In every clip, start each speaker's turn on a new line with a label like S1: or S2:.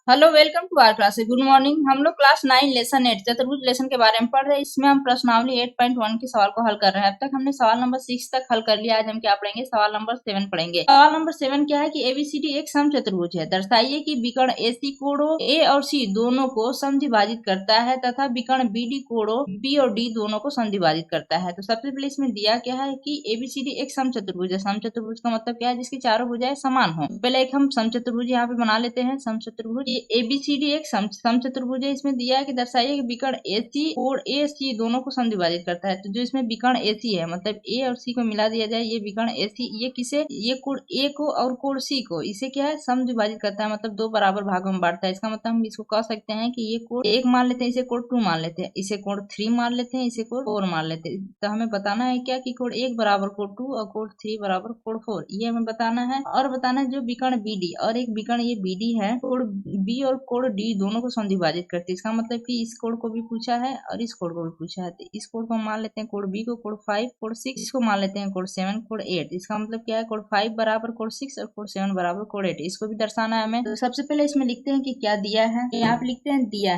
S1: Hello, welcome to our class. Good morning. हम लोग class 9 lesson 8 चतुर्भुज लेसन के बारे में पढ़ रहे हैं। इसमें हम प्रश्नावली 8.1 के सवाल को हल कर रहे हैं। अब तक हमने सवाल नंबर 6 तक हल कर लिया। आज हम क्या पढ़ेंगे? सवाल नंबर 7 पढ़ेंगे। सवाल नंबर 7 क्या है कि एबीसीडी एक समचतुर्भुज है। दर्शाइए कि विकर्ण एसी कोणों ए और सी दोनों को समद्विभाजित करता है तथा विकर्ण बीडी कोणों बी और डी दोनों को समद्विभाजित करता है। तो सबसे पहले इसमें दिया क्या है कि एबीसीडी एक समचतुर्भुज है। समचतुर्भुज का मतलब क्या है? जिसकी चारों भुजाएं समान हो। पहले एक हम समचतुर्भुज यहाँ पे बना लेते हैं। समचतुर्भुज एबीसीडी एक समचतुर्भुज है। इसमें दिया है कि दर्शाइए कि विकर्ण एसी और ए सी दोनों को समद्विभाजित करता है। तो जो इसमें विकर्ण एसी है, मतलब ए और सी को मिला दिया जाए, ये विकर्ण एसी ये किसे, ये कोण ए को और कोण सी को, इसे क्या है? समद्विभाजित करता है, मतलब दो बराबर भागों में बांटता है। इसका मतलब हम इसको कह सकते हैं कि ये कोण एक मान लेते हैं, इसे कोण 2 मान लेते हैं, इसे कोण 3 मान लेते हैं, इसे कोण 4 मान लेते हैं। तो हमें बताना है क्या कि कोण 1 बराबर कोण 2 और कोण 3 बराबर कोण 4, ये हमें बताना है। और बताना है जो विकर्ण बीडी और एक विकर्ण ये बीडी है, कोण बी और कोण डी दोनों को समद्विभाजित करती है। इसका मतलब कि इस कोण को भी पूछा है और इस कोण को भी पूछा है। तो इस कोण को मान लेते हैं कोण बी को कोण 5, कोण 6, इसको मान लेते हैं कोण 7, कोण 8। इसका मतलब क्या है? कोण 5 बराबर कोण 6 और कोण 7 बराबर कोण 8। इसको भी दर्शाना है हमें। तो सबसे पहले इसमें लिखते हैं कि क्या दिया है। यहाँ पे लिखते हैं दिया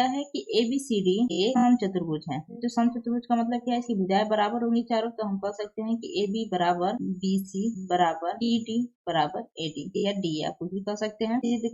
S1: है कि एबीसीडी एक समचतुर्भुज है। जो समचतुर्भुज का मतलब क्या है? इसकी भुजाएं बराबर होंगी चारों। तो हम कह सकते हैं कि ए बी बराबर बी सी बराबर डी डी बराबर एडी या डी, आप कुछ भी कह सकते हैं। सिद्ध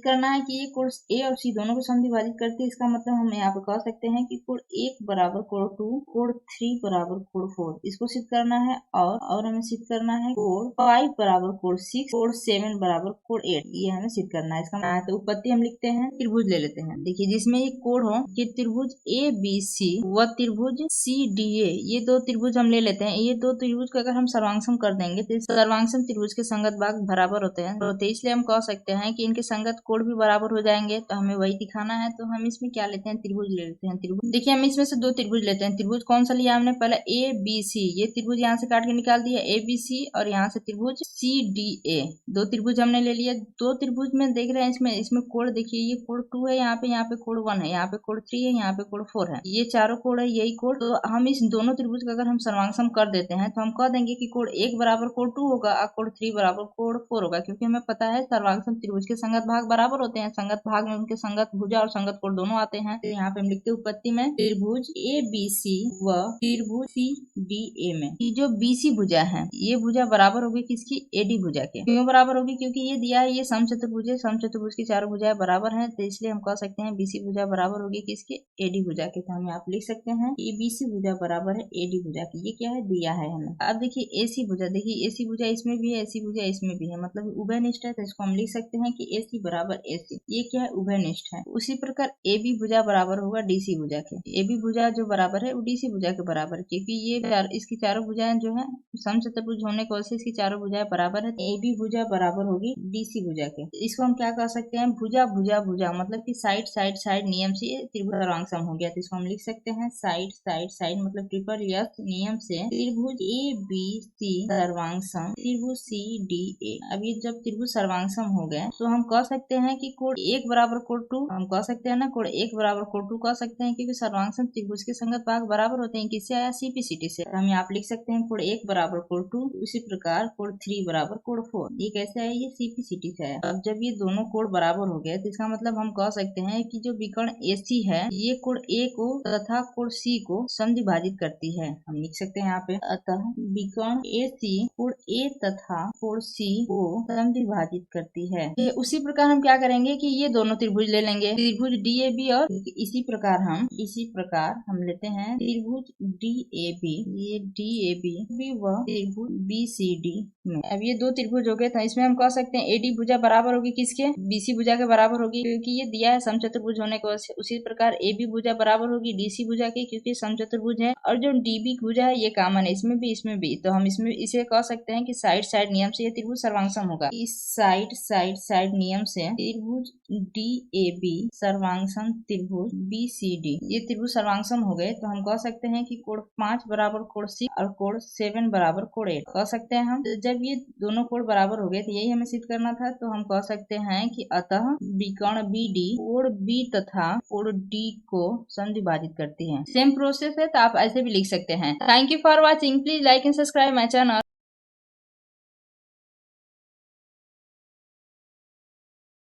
S1: करना है कि ये कोण ए और सी दोनों को समद्विभाजित करती है। इसका मतलब हम यहाँ पे कह सकते हैं कि कोण 1 बराबर कोण 2, कोण 3 बराबर कोण 4, इसको सिद्ध करना है। और हमें सिद्ध करना है कोण 5 बराबर कोण 6, कोण 7 बराबर कोण 8, ये हमें सिद्ध करना है। इसका तो उत्पत्ति हम लिखते हैं, त्रिभुज ले लेते हैं। देखिए, जिसमें ये कोण हो कि त्रिभुज ए बी सी व त्रिभुज सी डी ए, ये दो त्रिभुज हम ले लेते हैं। ये दो त्रिभुज का अगर हम सर्वांगसम कर देंगे तो सर्वांगसम त्रिभुज के संगत भाग बराबर होते हैं। तो इसलिए हम कह सकते हैं कि इनके संगत कोण भी बराबर हो जाएंगे। तो हमें वही दिखाना है। तो हम इसमें क्या लेते हैं? त्रिभुज ले लेते हैं। त्रिभुज देखिए, हम इसमें से दो त्रिभुज लेते हैं। त्रिभुज कौन सा लिया हमने? पहले ए बी सी, ये त्रिभुज यहाँ से काट के निकाल दिया ए बी सी, और यहाँ से त्रिभुज सी डी ए, दो त्रिभुज हमने ले लिया। दो त्रिभुज में देख रहे हैं, इसमें कोण देखिए, ये कोण 2 है, यहाँ पे कोण 1 है, यहाँ पे कोण 3 है, यहाँ पे कोण 4 है। ये चारों कोण है, यही कोण। तो हम इस दोनों त्रिभुज का अगर हम सर्वांगसम कर देते हैं तो हम कह देंगे कि कोण 1 बराबर कोण 2 होगा और कोण 3 बराबर कोण 4 होगा, क्योंकि हमें पता है सर्वांगसम त्रिभुज के संगत भाग बराबर होते हैं। संगत भाग में उनके संगत भुजा और संगत कोण दोनों आते हैं। तो यहाँ पे हम लिखते हैं उत्पत्ति में त्रिभुज ए बी सी व त्रिभुज सी डी ए में ये जो बीसी भुजा है, ये भुजा बराबर होगी किसकी? एडी भुजा के। क्यों बराबर होगी? क्योंकि ये दिया है, ये समचतुर्भुज है, समचतुर्भुज की चारों भुजाएं बराबर हैं। तो इसलिए हम कह सकते हैं बीसी भुजा बराबर होगी किसके? एडी भुजा के। तो हम यहाँ पे लिख सकते हैं ये बीसी भुजा बराबर है एडी भुजा की। ये क्या है? दिया है हमें। अब देखिए एसी भुजा, देखिए एसी भुजा इसमें भी है, एसी भुजा इसमें भी है, मतलब उभयनिष्ठ है। तो इसको हम लिख सकते हैं कि एसी बराबर एसी, ये क्या है? उभयनिष्ठ है। उसी प्रकार एबी भुजा बराबर होगा डीसी भुजा के। एबी भुजा जो बराबर है वो डीसी भुजा के बराबर है, क्योंकि ये इसकी चारों भुजाएं जो है समचतुर्भुज होने की वजह से इसकी चारों भुजाएं बराबर है। एबी भुजा बराबर होगी डीसी भुजा के। इसको हम क्या कह सकते हैं? भुजा भुजा भुजा, मतलब कि साइड साइड साइड नियम से त्रिभुज सर्वांगसम हो गया। तो इसको हम लिख सकते हैं साइड साइड साइड, मतलब ट्रिपल यस नियम से त्रिभुज ए बी सी सर्वांगसम त्रिभुज सी डी ए। अब ये जब त्रिभुज सर्वांगसम हो गए तो हम कह सकते हैं कि कोण 1 बराबर कोण 2, हम कह सकते हैं ना, कोण 1 बराबर कोण 2 कह सकते हैं, क्योंकि सर्वांगसम त्रिभुज के संगत भाग बराबर होते हैं। किससे आया? सीपीसीटी से। हम यहाँ पे लिख सकते हैं कोण 1 बराबर कोण 2, उसी प्रकार कोण 3 बराबर कोण 4। ये कैसे आया? ये सीपीसीटी से आया। अब जब ये दोनों कोण बराबर हो गए तो इसका मतलब हम कह सकते हैं कि जो विकर्ण एसी है ये कोण ए को तथा कोण सी को समद्विभाजित करती है। हम लिख सकते हैं यहाँ पे, अतः विकर्ण एसी कोण ए तथा कोण सी को समद्विभाजित करती है। उसी प्रकार हम क्या करेंगे कि ये दोनों त्रिभुज ले लेंगे, त्रिभुज डीएबी, और इसी प्रकार हम लेते हैं त्रिभुज डीएबी, ये डीएबी व त्रिभुज बीसीडी में। अब ये दो त्रिभुज हो गए, तो इसमें हम कह सकते हैं एडी भुजा बराबर होगी किसके? बीसी भुजा के बराबर होगी, क्योंकि ये दिया है समचतुर्भुज होने को। उसी प्रकार एबी भुजा बराबर होगी डीसी भुजा की, क्योंकि समचतुर्भुज है। और जो डीबी भुजा है ये कॉमन है इसमें भी। तो हम इसमें इसे कह सकते हैं कि साइड साइड नियम से ये त्रिभुज सर्वांगसम होगा। इस साइड साइड साइड नियम से त्रिभुज डीएबी सर्वांगसम त्रिभुज बीसीडी, ये त्रिभुज सर्वांगसम हो गए। तो हम कह सकते हैं कि कोण 5 बराबर कोण 6 और कोण 7 बराबर कोण 8 कह सकते हैं हम। जब ये दोनों कोण बराबर हो गए तो यही हमें सिद्ध करना था। तो हम कह सकते हैं कि अतः विकर्ण बीडी कोण बी तथा कोण डी को समद्विभाजित करती है। सेम प्रोसेस है, तो आप ऐसे भी लिख सकते हैं। Thank you for watching. Please like and subscribe my channel.